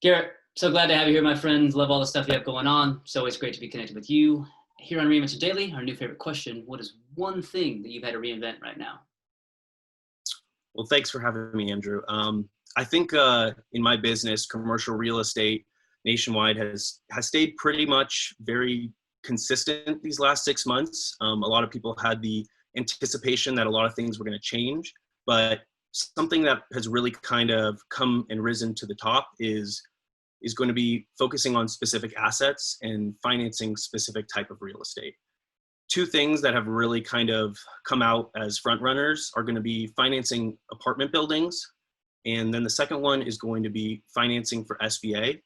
Garrett, so glad to have you here, my friend. Love all the stuff you have going on. It's always great to be connected with you. Here on Reinvention Daily, our new favorite question: what is one thing that you've had to reinvent right now? Well, thanks for having me, Andrew. I think in my business, commercial real estate nationwide has stayed pretty much very consistent these last 6 months. A lot of people had the anticipation that a lot of things were going to change, but something that has really kind of come and risen to the top is going to be focusing on specific assets and financing specific type of real estate. Two things that have really kind of come out as front runners are going to be financing apartment buildings. And then the second one is going to be financing for SBA.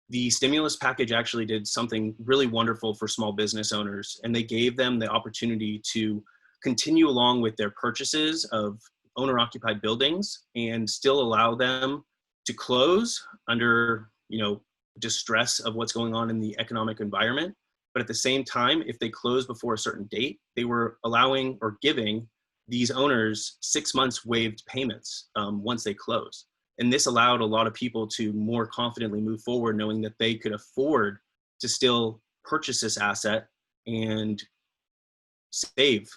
The stimulus package actually did something really wonderful for small business owners, and they gave them the opportunity to continue along with their purchases of owner occupied buildings and still allow them to close under, distress of what's going on in the economic environment. But at the same time, if they close before a certain date, they were allowing or giving these owners 6 months waived payments once they close. And this allowed a lot of people to more confidently move forward, knowing that they could afford to still purchase this asset and save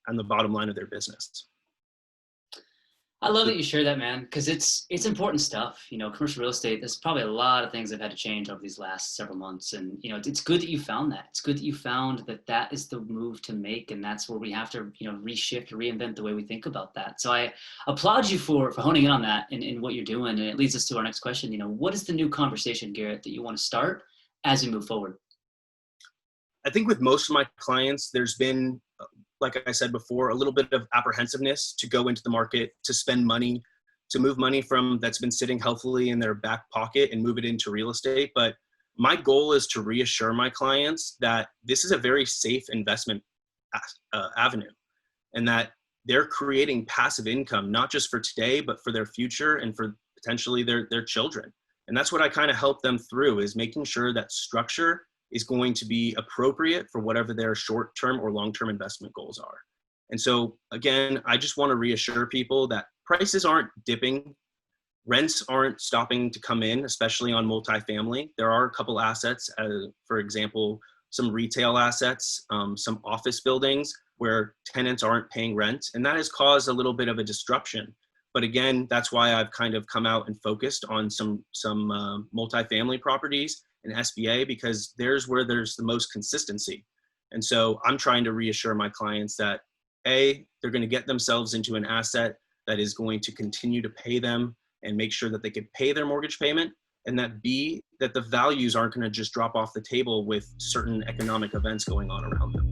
on the bottom line of their business. I love that you share that, man, because it's important stuff. Commercial real estate. There's probably a lot of things that have had to change over these last several months, and it's good that you found that. It's good that you found that is the move to make, and that's where we have to reshift, reinvent the way we think about that. So I applaud you for honing in on that and what you're doing, and it leads us to our next question. What is the new conversation, Garrett, that you want to start as we move forward? I think with most of my clients, there's been, like I said before, a little bit of apprehensiveness to go into the market, to spend money, to move money from that's been sitting healthily in their back pocket and move it into real estate. But my goal is to reassure my clients that this is a very safe investment avenue, and that they're creating passive income, not just for today, but for their future and for potentially their children. And that's what I kind of help them through, is making sure that structure is going to be appropriate for whatever their short-term or long-term investment goals are. And so again, I just want to reassure people that prices aren't dipping, rents aren't stopping to come in, especially on multifamily. There are a couple assets, for example, some retail assets, some office buildings where tenants aren't paying rent, and that has caused a little bit of a disruption. But again, that's why I've kind of come out and focused on some multifamily properties and SBA, because there's where there's the most consistency. And so I'm trying to reassure my clients that A, they're going to get themselves into an asset that is going to continue to pay them and make sure that they can pay their mortgage payment, and that B, that the values aren't going to just drop off the table with certain economic events going on around them.